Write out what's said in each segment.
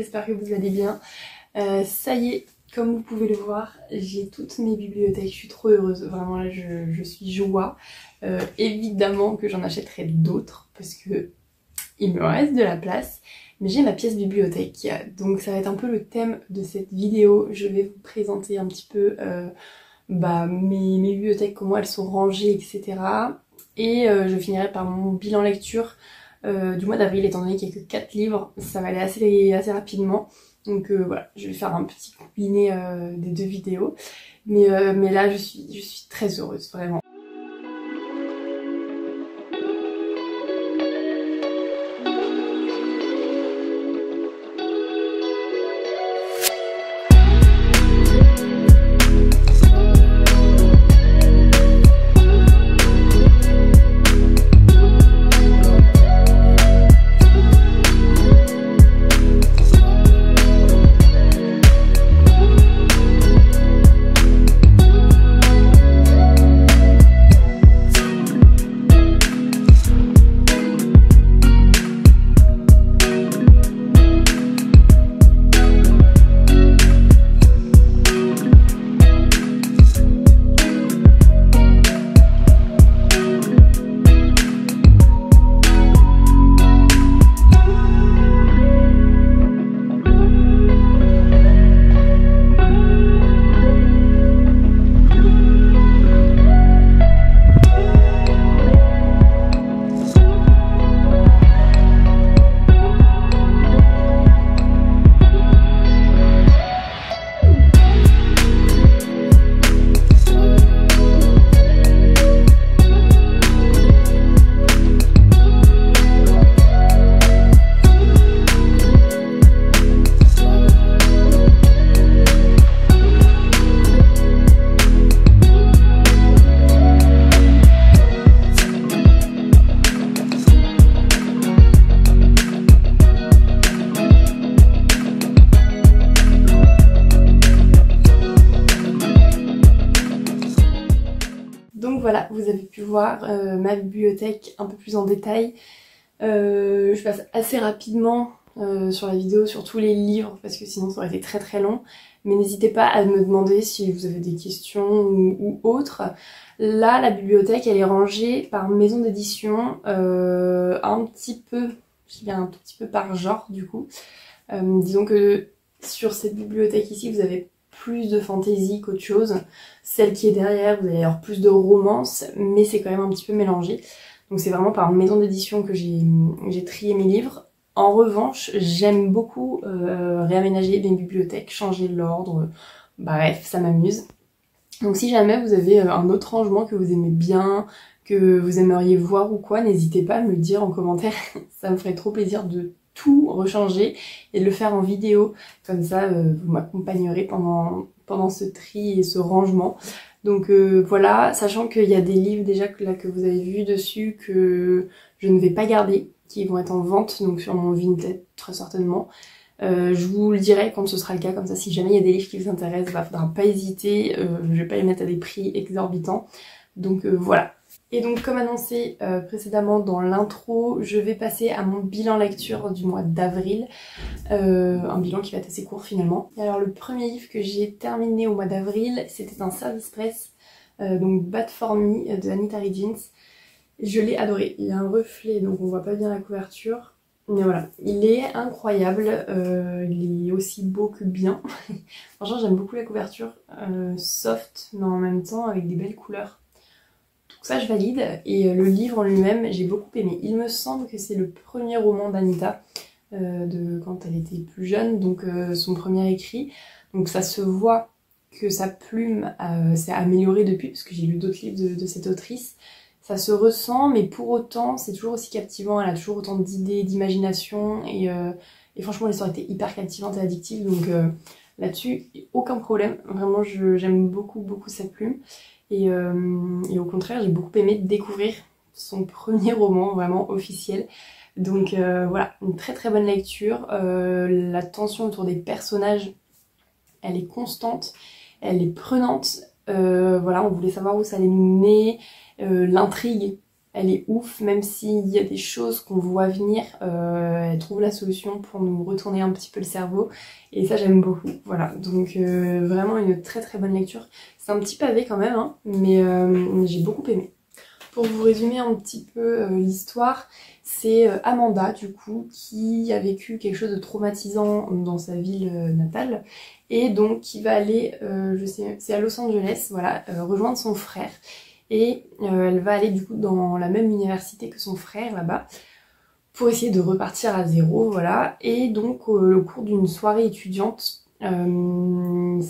j'espère que vous allez bien. Ça y est, comme vous pouvez le voir, j'ai toutes mes bibliothèques, je suis trop heureuse, vraiment là je suis joie. Évidemment que j'en achèterai d'autres parce que il me reste de la place, mais j'ai ma pièce bibliothèque, donc ça va être un peu le thème de cette vidéo. Je vais vous présenter un petit peu mes bibliothèques, comment elles sont rangées, etc. Et je finirai par mon bilan lecture du mois d'avril, étant donné qu'il n'y a que 4 livres, ça va aller assez rapidement. Donc voilà, je vais faire un petit combiné des deux vidéos. Mais là, je suis très heureuse, vraiment. Donc voilà, vous avez pu voir ma bibliothèque un peu plus en détail. Je passe assez rapidement sur la vidéo sur tous les livres parce que sinon ça aurait été très long. Mais n'hésitez pas à me demander si vous avez des questions ou autres. Là, la bibliothèque, elle est rangée par maison d'édition, un petit peu, je dis bien un tout petit peu par genre du coup. Disons que sur cette bibliothèque ici, vous avez plus de fantaisie qu'autre chose. Celle qui est derrière, vous allez avoir plus de romance, mais c'est quand même un petit peu mélangé. Donc c'est vraiment par maison d'édition que j'ai trié mes livres. En revanche, j'aime beaucoup réaménager mes bibliothèques, changer l'ordre, bref, ça m'amuse. Donc si jamais vous avez un autre rangement que vous aimez bien, que vous aimeriez voir ou quoi, n'hésitez pas à me le dire en commentaire. Ça me ferait trop plaisir de tout rechanger et de le faire en vidéo. Comme ça, vous m'accompagnerez pendant ce tri et ce rangement. Donc voilà, sachant qu'il y a des livres déjà que vous avez vus dessus que je ne vais pas garder, qui vont être en vente, donc sur mon Vinted très certainement. Je vous le dirai quand ce sera le cas, comme ça si jamais il y a des livres qui vous intéressent, bah, faudra pas hésiter, je vais pas les mettre à des prix exorbitants. Donc voilà. Et donc comme annoncé précédemment dans l'intro, je vais passer à mon bilan lecture du mois d'avril. Un bilan qui va être assez court finalement. Et alors le premier livre que j'ai terminé au mois d'avril, c'était un service presse, donc Bad For Me de Anita Reigins. Je l'ai adoré, il y a un reflet donc on voit pas bien la couverture. Mais voilà, il est incroyable, il est aussi beau que bien. Franchement j'aime beaucoup la couverture, soft mais en même temps avec des belles couleurs. Donc ça je valide, et le livre en lui-même j'ai beaucoup aimé. Il me semble que c'est le premier roman d'Anita, de quand elle était plus jeune, donc son premier écrit. Donc ça se voit que sa plume s'est améliorée depuis, parce que j'ai lu d'autres livres de cette autrice. Ça se ressent, mais pour autant c'est toujours aussi captivant, elle a toujours autant d'idées, d'imagination, et franchement l'histoire était hyper captivante et addictive, donc là-dessus aucun problème. Vraiment j'aime beaucoup sa plume. Et au contraire, j'ai beaucoup aimé découvrir son premier roman vraiment officiel. Donc voilà, une très bonne lecture. La tension autour des personnages, elle est constante, elle est prenante. Voilà, on voulait savoir où ça allait nous mener. L'intrigue elle est ouf, même s'il y a des choses qu'on voit venir, elle trouve la solution pour nous retourner un petit peu le cerveau, et ça j'aime beaucoup, voilà, donc vraiment une très très bonne lecture. C'est un petit pavé quand même, hein, mais j'ai beaucoup aimé. Pour vous résumer un petit peu l'histoire, c'est Amanda du coup qui a vécu quelque chose de traumatisant dans sa ville natale, et donc qui va aller, je sais, c'est à Los Angeles, voilà, rejoindre son frère. Et elle va aller du coup dans la même université que son frère là-bas pour essayer de repartir à zéro, voilà. Et donc au cours d'une soirée étudiante, sa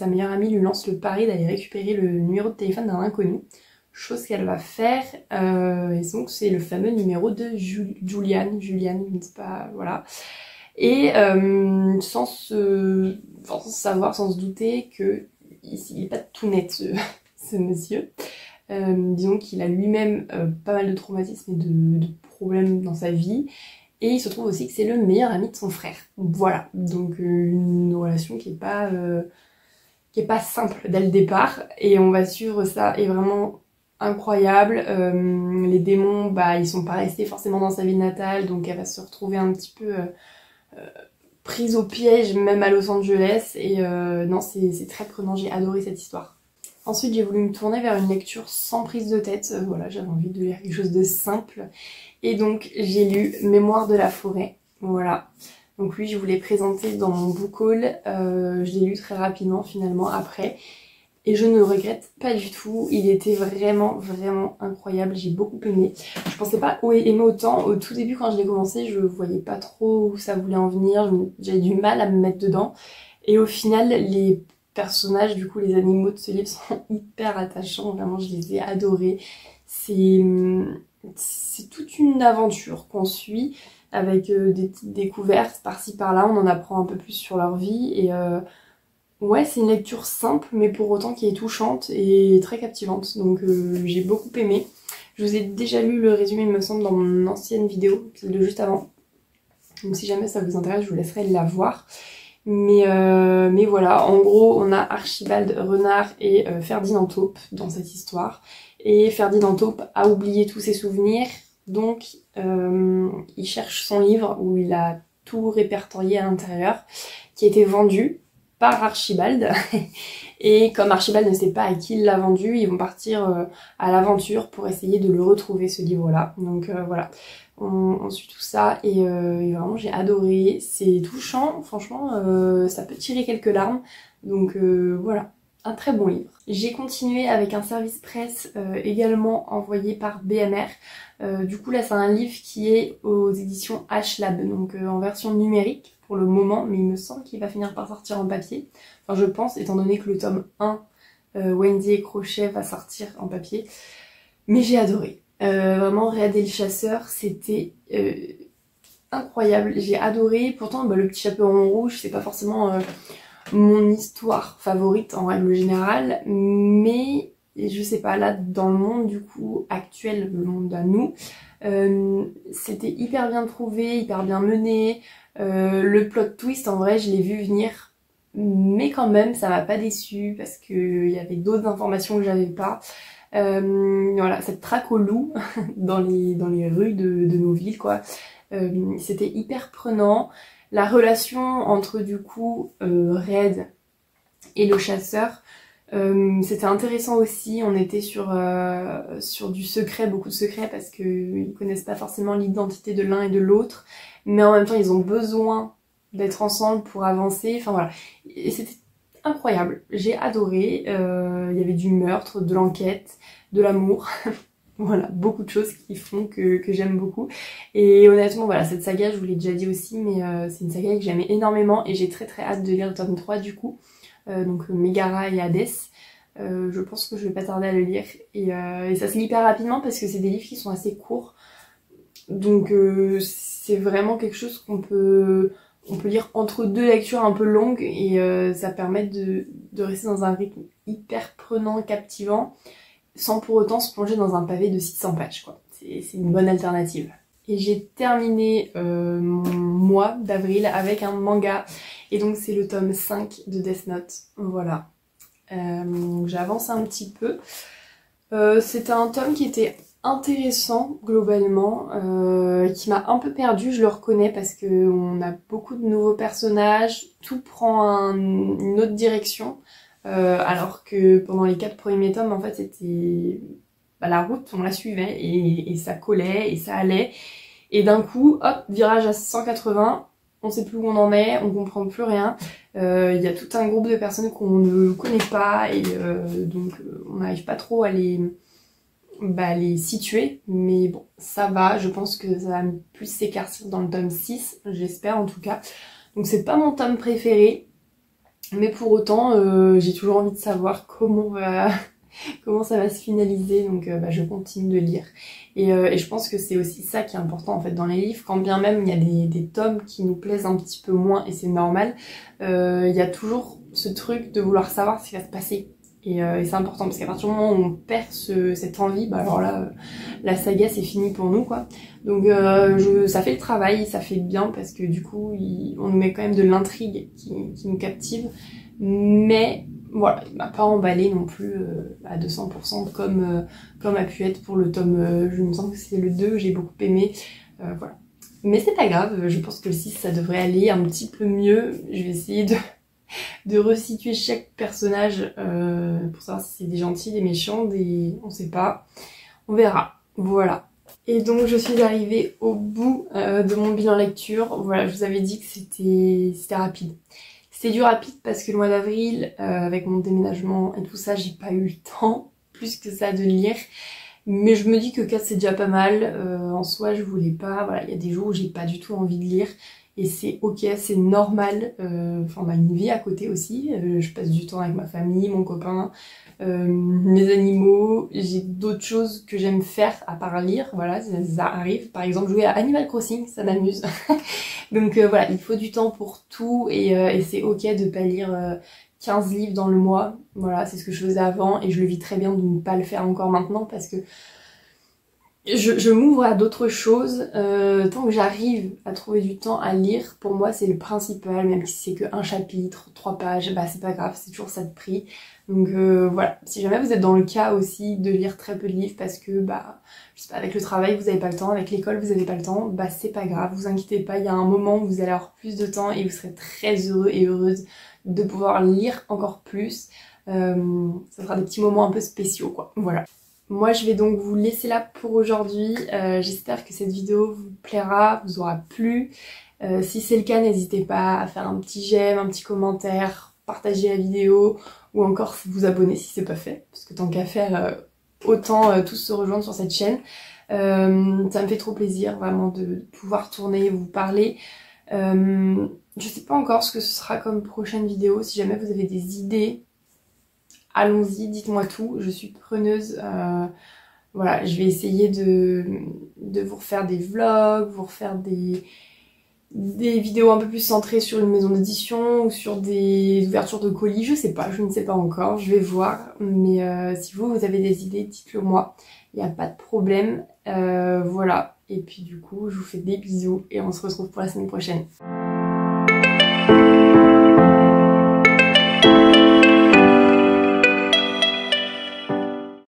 meilleure amie lui lance le pari d'aller récupérer le numéro de téléphone d'un inconnu, chose qu'elle va faire, et donc c'est le fameux numéro de Julian, je ne sais pas, voilà. Et sans savoir, sans se douter que il n'est pas tout net ce monsieur. Disons qu'il a lui-même pas mal de traumatismes et de problèmes dans sa vie, et il se trouve aussi que c'est le meilleur ami de son frère. Voilà, donc une relation qui est pas simple dès le départ, et on va suivre ça, et vraiment incroyable. Les démons, bah ils sont pas restés forcément dans sa ville natale, donc elle va se retrouver un petit peu prise au piège même à Los Angeles, et non c'est très prenant, j'ai adoré cette histoire. Ensuite, j'ai voulu me tourner vers une lecture sans prise de tête. Voilà, j'avais envie de lire quelque chose de simple. Et donc, j'ai lu Mémoire de la forêt. Voilà. Donc oui, je vous l'ai présenté dans mon book haul. Je l'ai lu très rapidement finalement après. Et je ne le regrette pas du tout. Il était vraiment, vraiment incroyable. J'ai beaucoup aimé. Je pensais pas aimer autant. Au tout début, quand je l'ai commencé, je voyais pas trop où ça voulait en venir. J'avais du mal à me mettre dedans. Et au final, les personnages, du coup les animaux de ce livre sont hyper attachants, vraiment je les ai adorés. C'est toute une aventure qu'on suit avec des petites découvertes par-ci par-là, on en apprend un peu plus sur leur vie, et ouais c'est une lecture simple mais pour autant qui est touchante et très captivante, donc j'ai beaucoup aimé. Je vous ai déjà lu le résumé il me semble dans mon ancienne vidéo, celle de juste avant, donc si jamais ça vous intéresse je vous laisserai la voir. Mais voilà, en gros, on a Archibald Renard et Ferdinand Taupe dans cette histoire. Et Ferdinand Taupe a oublié tous ses souvenirs, donc il cherche son livre où il a tout répertorié à l'intérieur, qui a été vendu par Archibald. Et comme Archibald ne sait pas à qui il l'a vendu, ils vont partir à l'aventure pour essayer de le retrouver, ce livre-là. Donc voilà. On suit tout ça, et vraiment j'ai adoré, c'est touchant, franchement ça peut tirer quelques larmes, donc voilà, un très bon livre. J'ai continué avec un service presse également envoyé par BMR, du coup là c'est un livre qui est aux éditions H-Lab, donc en version numérique pour le moment, mais il me semble qu'il va finir par sortir en papier, enfin je pense étant donné que le tome 1 Wendy et Crochet va sortir en papier, mais j'ai adoré. Vraiment, Red et le chasseur, c'était incroyable, j'ai adoré. Pourtant, bah, le petit chaperon rouge, c'est pas forcément mon histoire favorite en règle générale, mais je sais pas, là, dans le monde du coup actuel, le monde à nous, c'était hyper bien trouvé, hyper bien mené. Le plot twist, en vrai, je l'ai vu venir, mais quand même, ça m'a pas déçu parce qu'il y avait d'autres informations que j'avais pas. Voilà, cette traque au loup dans les rues de nos villes, quoi. C'était hyper prenant. La relation entre du coup Red et le chasseur, c'était intéressant aussi. On était sur du secret, beaucoup de secrets, parce qu'ils connaissent pas forcément l'identité de l'un et de l'autre, mais en même temps ils ont besoin d'être ensemble pour avancer. Enfin voilà, et c'était incroyable, j'ai adoré. Il y avait du meurtre, de l'enquête, de l'amour. Voilà, beaucoup de choses qui font que j'aime beaucoup. Et honnêtement, voilà, cette saga, je vous l'ai déjà dit aussi, mais c'est une saga que j'aimais énormément, et j'ai très très hâte de lire le tome 3 du coup. Donc Megara et Hadès. Je pense que je vais pas tarder à le lire. Et ça se lit hyper rapidement parce que c'est des livres qui sont assez courts. Donc c'est vraiment quelque chose qu'on peut lire entre deux lectures un peu longues, et ça permet de rester dans un rythme hyper prenant, captivant, sans pour autant se plonger dans un pavé de 600 pages, quoi. C'est une bonne alternative. Et j'ai terminé mon mois d'avril avec un manga, et donc c'est le tome 5 de Death Note, voilà. J'ai avancé un petit peu. C'était un tome qui était intéressant globalement, qui m'a un peu perdue, je le reconnais, parce qu'on a beaucoup de nouveaux personnages, tout prend une autre direction, alors que pendant les 4 premiers tomes, en fait, c'était la route, on la suivait, et ça collait, et ça allait, et d'un coup, hop, virage à 180, on sait plus où on en est, on comprend plus rien. Il y a tout un groupe de personnes qu'on ne connaît pas, et donc on n'arrive pas trop à les situer, mais bon, ça va, je pense que ça va plus s'éclaircir dans le tome 6, j'espère en tout cas. Donc c'est pas mon tome préféré, mais pour autant, j'ai toujours envie de savoir comment ça va se finaliser, donc je continue de lire. Et je pense que c'est aussi ça qui est important en fait dans les livres, quand bien même il y a des tomes qui nous plaisent un petit peu moins, et c'est normal, il y a toujours ce truc de vouloir savoir ce qui va se passer. Et c'est important, parce qu'à partir du moment où on perd cette envie, bah alors là, la saga c'est fini pour nous quoi. Donc ça fait le travail, ça fait bien, parce que du coup on nous met quand même de l'intrigue qui nous captive, mais voilà, il m'a pas emballé non plus à 200% comme a pu être pour le tome, je me sens que c'est le 2, j'ai beaucoup aimé, voilà. Mais c'est pas grave, je pense que le 6 ça devrait aller un petit peu mieux, je vais essayer de resituer chaque personnage pour savoir si c'est des gentils, des méchants, on sait pas, on verra, voilà. Et donc je suis arrivée au bout de mon bilan lecture, voilà, je vous avais dit que c'était rapide. C'était du rapide parce que le mois d'avril, avec mon déménagement et tout ça, j'ai pas eu le temps, plus que ça, de lire. Mais je me dis que 4 c'est déjà pas mal, en soi je voulais pas, voilà, il y a des jours où j'ai pas du tout envie de lire. Et c'est ok, c'est normal, enfin on a une vie à côté aussi, je passe du temps avec ma famille, mon copain, mes animaux, j'ai d'autres choses que j'aime faire à part lire, voilà, ça arrive. Par exemple jouer à Animal Crossing, ça m'amuse. Donc voilà, il faut du temps pour tout, et c'est ok de pas lire 15 livres dans le mois, voilà, c'est ce que je faisais avant, et je le vis très bien de ne pas le faire encore maintenant, parce que je m'ouvre à d'autres choses, tant que j'arrive à trouver du temps à lire, pour moi c'est le principal, même si c'est qu'un chapitre, 3 pages, bah c'est pas grave, c'est toujours ça de prix. Donc voilà, si jamais vous êtes dans le cas aussi de lire très peu de livres parce que bah, je sais pas, avec le travail vous avez pas le temps, avec l'école vous avez pas le temps, bah c'est pas grave, vous inquiétez pas, il y a un moment où vous allez avoir plus de temps et vous serez très heureux et heureuse de pouvoir lire encore plus. Ça sera des petits moments un peu spéciaux quoi, voilà. Moi je vais donc vous laisser là pour aujourd'hui, j'espère que cette vidéo vous plaira, vous aura plu. Si c'est le cas, n'hésitez pas à faire un petit j'aime, un petit commentaire, partager la vidéo, ou encore vous abonner si c'est pas fait, parce que tant qu'à faire, autant tous se rejoindre sur cette chaîne. Ça me fait trop plaisir vraiment de pouvoir tourner et vous parler. Je sais pas encore ce que ce sera comme prochaine vidéo, si jamais vous avez des idées, allons-y, dites-moi tout, je suis preneuse. Voilà, je vais essayer de vous refaire des vlogs, vous refaire des vidéos un peu plus centrées sur une maison d'édition ou sur des ouvertures de colis, je sais pas, je ne sais pas encore, je vais voir. Mais si vous avez des idées, dites-le moi, il n'y a pas de problème. Voilà, et puis du coup, je vous fais des bisous et on se retrouve pour la semaine prochaine.